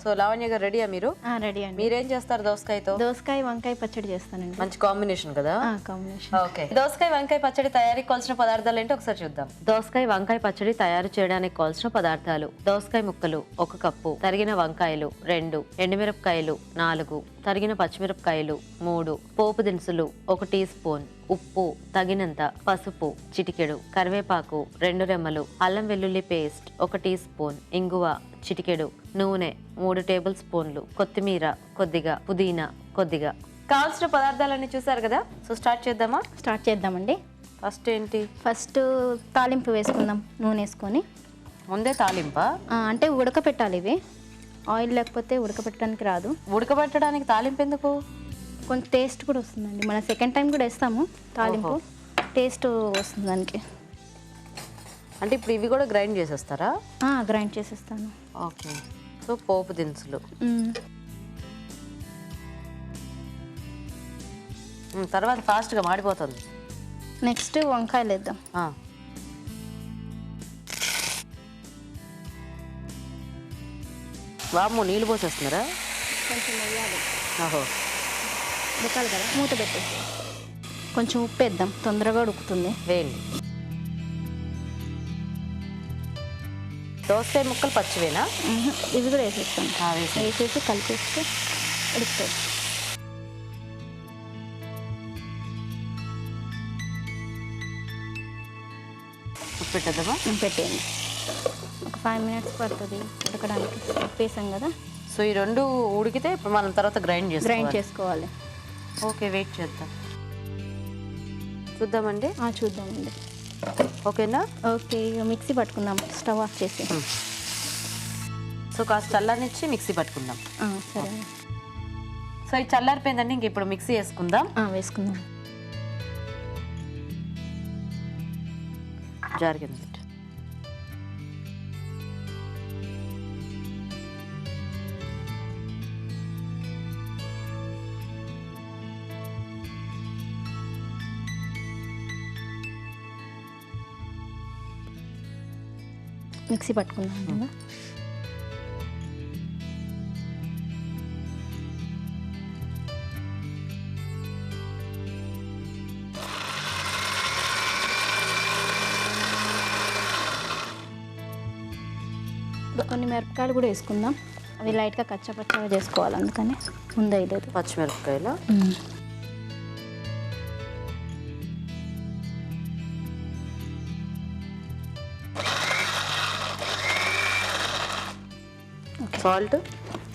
So Lavanya గారు రెడీయా మీరు? రెడీ అండి. మీరేం చేస్తారు దోసకాయతో? దోసకాయ వంకాయ పచ్చడి చేస్తానండి. మంచి కాంబినేషన్ కదా? కాంబినేషన్. ఓకే, దోసకాయ వంకాయ పచ్చడి తయారీకి కావాల్సిన పదార్థాలు ఏంటో ఒకసారి చూద్దాం. దోసకాయ వంకాయ పచ్చడి తయారు చేయడానికి కావాల్సిన పదార్థాలు: దోసకాయ ముక్కలు 1 కప్పు, తరిగిన వంకాయలు 2, ఎండుమిరపకాయలు 4, తరిగిన పచ్చిమిరపకాయలు 3, పోపు దినుసులు 1 టీ స్పూన్, ఉప్పు తగినంత, పసుపు చిటికెడు, కరివేపాకు 2 రెమ్మలు, అల్లం వెల్లుల్లి పేస్ట్ 1 టీ స్పూన్, ఇంగువ చిటికెడు, నూనె 3 టేబుల్ స్పూన్లు, కొత్తిమీర కొద్దిగా, పుదీనా కొద్దిగా. కావాల్సిన పదార్థాలన్నీ చూసారు కదా, సో స్టార్ట్ చేద్దామా? స్టార్ట్ చేద్దామండి. ఫస్ట్ ఏంటి? ఫస్ట్ తాలింపు వేసుకుందాం. నూనె వేసుకొని ముందే తాలింపా? అంటే ఉడకపెట్టాలి. ఇవి ఆయిల్ లేకపోతే ఉడకపెట్టడానికి రాదు. ఉడకబెట్టడానికి తాలింపు ఎందుకు? కొంచెం టేస్ట్ కూడా వస్తుందండి. మన సెకండ్ టైం కూడా వేస్తాము తాలింపు, టేస్ట్ వస్తుంది దానికి. అంటే ఇప్పుడు ఇవి కూడా గ్రైండ్ చేసేస్తారా? గ్రైండ్ చేసేస్తాను. ఓకే, సో పోపు దినుసులు. తర్వాత ఫాస్ట్గా మాడిపోతుంది. నెక్స్ట్ వంకాయలు వేద్దాం. వాము నీళ్ళు పోసేస్తున్నారా? కొంచెం వేయాలి. ఓహో, ఉడకాలి కదా, మూత పెట్టేసి కొంచెం ఉప్పు వేద్దాం, తొందరగా ఉడుకుతుంది. వేయండి. దోసకాయ ముక్కలు పచ్చివేనా? ఇవి కూడా వేసేస్తాం. వేసేసి కలిపేస్తే ఉడుకుతాయి. ఉప్పు పెట్టేద్దామా? పెట్టేయండి. ఒక 5 మినిట్స్ పడుతుంది ఉడకడానికి. ఉప్పు వేసాం కదా. సో ఈ 2 ఉడికితే ఇప్పుడు మనం తర్వాత గ్రైండ్ చేసుకోవాలి. ఓకే, వెయిట్ చేద్దాం. చూద్దామండి. చూద్దామండి. ఓకేనా? ఓకే, ఇక మిక్సీ పట్టుకుందాం. స్టవ్ ఆఫ్ చేసి. సో కాస్త చల్లారనిచ్చి మిక్సీ పట్టుకుందాం. సరే. సో ఇది చల్లారిపోయిందండి, ఇంక ఇప్పుడు మిక్సీ వేసుకుందాం. వేసుకుందాం. జార్ కింద పెట్టు. మిక్సీ పట్టుకుందాం కదా. కొన్ని మిరపకాయలు కూడా వేసుకుందాం. అవి లైట్గా కచ్చపచ్చగా చేసుకోవాలి, అందుకని ముందు వేయలేదు. పచ్చిమిరపకాయలు.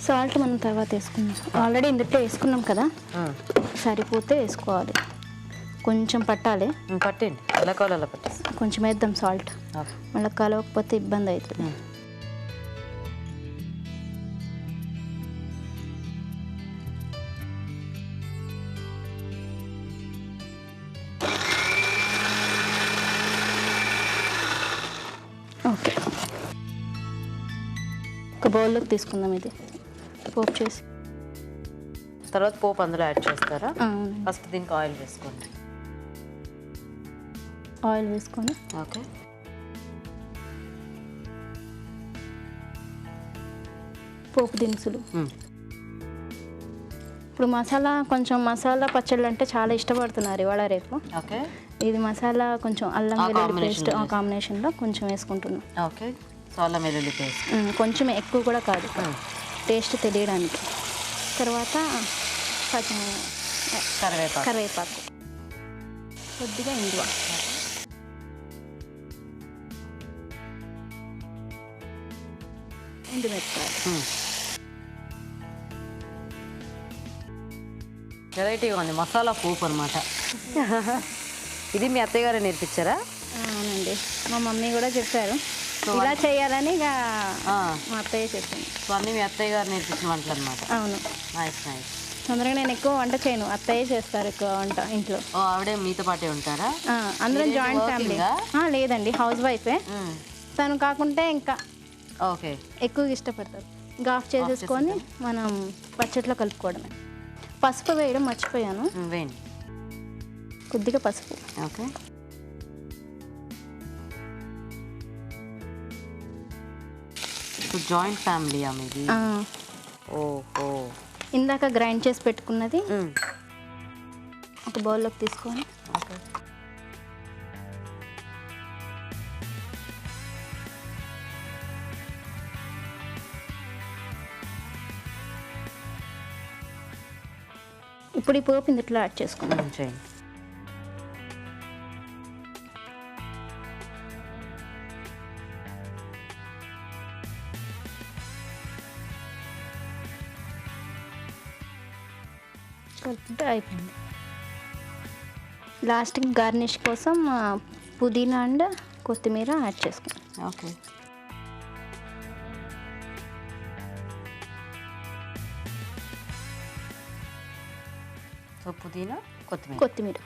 సాల్ట్ మనం తర్వాత వేసుకుందాం. ఆల్రెడీ ఇందులో వేసుకున్నాం కదా, సరిపోతే వేసుకోవాలి. కొంచెం పట్టాలి. పట్టండి, ఎలా కావాలో అలా పట్టేసి కొంచెం వేద్దాం సాల్ట్. మళ్ళీ కలవకపోతే ఇబ్బంది అవుతుంది. ఓకే, ఒక బౌల్లోకి తీసుకుందాం. ఇది పోపు చేసి తర్వాత పోపు అందులో యాడ్ చేస్తారా? ఫస్ట్ దీనికి ఆయిల్ వేసుకోండి. ఆయిల్ వేసుకొని ఓకే, పోపు దినుసులు. ఇప్పుడు కొంచెం మసాలా పచ్చళ్ళు అంటే చాలా ఇష్టపడుతున్నారు ఇవాళ రేపు. ఓకే, ఇది మసాలా కొంచెం అల్లం వెల్లుల్లి పేస్ట్ కాంబినేషన్లో కొంచెం వేసుకుంటున్నాం. ఓకే, సో అల్లం వెల్లుల్లి పేస్ట్ కొంచెం ఎక్కువ కూడా కాదు, టేస్ట్ తెలియడానికి. తర్వాత కరివేపాకు, కొద్దిగా ఇంగువ, ఎండుమిరపకాయలు. వెరైటీగా ఉంది, మసాలా పోపు అనమాట. ఇది మీ అత్తయ్య గారు నేర్పించారా? అవునండి, మా మమ్మీ కూడా చెప్పారు ఇలా చేయాలని. ఇక మా అత్తయ్య చెప్పింది. సో అన్నీ మీ అత్తయ్య గారు నేర్పించిన వంటలు అనమాట. అవును. Nice nice. తొందరగా నేను ఎక్కువ వంట చేయను, అత్తయ్య చేస్తారు ఎక్కువ వంట ఇంట్లో. ఆవిడే మీతో పాటే ఉంటారా? అందరం జాయింట్ ఫ్యామిలీ. లేదండి, హౌస్ వైఫే. తను కాకుంటే ఇంకా ఓకే ఎక్కువగా ఇష్టపడతారు. ఇంకా ఆఫ్ చేసేసుకొని మనం పచ్చట్లో కలుపుకోవడమే. పసుపు వేయడం మర్చిపోయాను, వేయండి. కొద్దిగా పసుపు. ఓకే, జాయింట్ ఫ్యామిలీ మీది? ఓహో. ఇందాక గ్రైండ్ చేసి పెట్టుకున్నది మ్మ్. ఒక బౌల్లోకి తీసుకొని ఓకే. ఇప్పుడు ఈ పోపు ఇందులో యాడ్ చేసుకుందాం. చేయండి. కలుపుకుంటే అయిపోయింది. లాస్ట్కి గార్నిష్ కోసం పుదీనా అండ్ కొత్తిమీర యాడ్ చేసుకుందాం. ఓకే. సో పుదీనా, కొత్తిమీర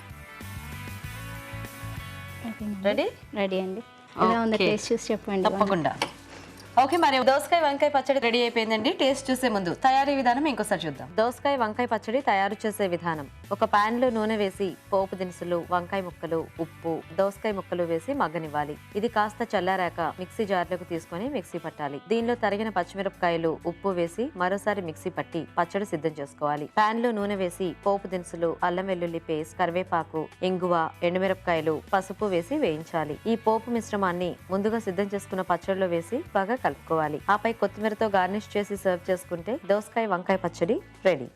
రెడీ. రెడీ అండి. ఎలా ఉందో Okay. టేస్ట్ చూసి చెప్పండి. తప్పకుండా. ఓకే, మరి దోసకాయ వంకాయ పచ్చడి రెడీ అయిపోయిందండి. టేస్ట్ చూసే ముందు తయారీ విధానం ఇంకోసారి చూద్దాం. దోసకాయ వంకాయ పచ్చడి తయారు చేసే విధానం: ఒక పాన్ లో నూనె వేసి పోపు దినుసులు, వంకాయ ముక్కలు, ఉప్పు, దోసకాయ ముక్కలు వేసి మగ్గనివ్వాలి. ఇది కాస్త చల్లారాక మిక్సీ జార్లోకి తీసుకొని మిక్సీ పట్టాలి. దీనిలో తరిగిన పచ్చిమిరపకాయలు, ఉప్పు వేసి మరోసారి మిక్సీ పట్టి పచ్చడి సిద్ధం చేసుకోవాలి. పాన్ లో నూనె వేసి పోపు దినుసులు, అల్లం వెల్లుల్లి పేస్ట్, కరివేపాకు, ఇంగువ, ఎండుమిరపకాయలు, పసుపు వేసి వేయించాలి. ఈ పోపు మిశ్రమాన్ని ముందుగా సిద్ధం చేసుకున్న పచ్చడిలో వేసి బాగా కలుపుకోవాలి. ఆపై కొత్తిమీరతో గార్నిష్ చేసి సర్వ్ చేసుకుంటే దోసకాయ వంకాయ పచ్చడి రెడీ.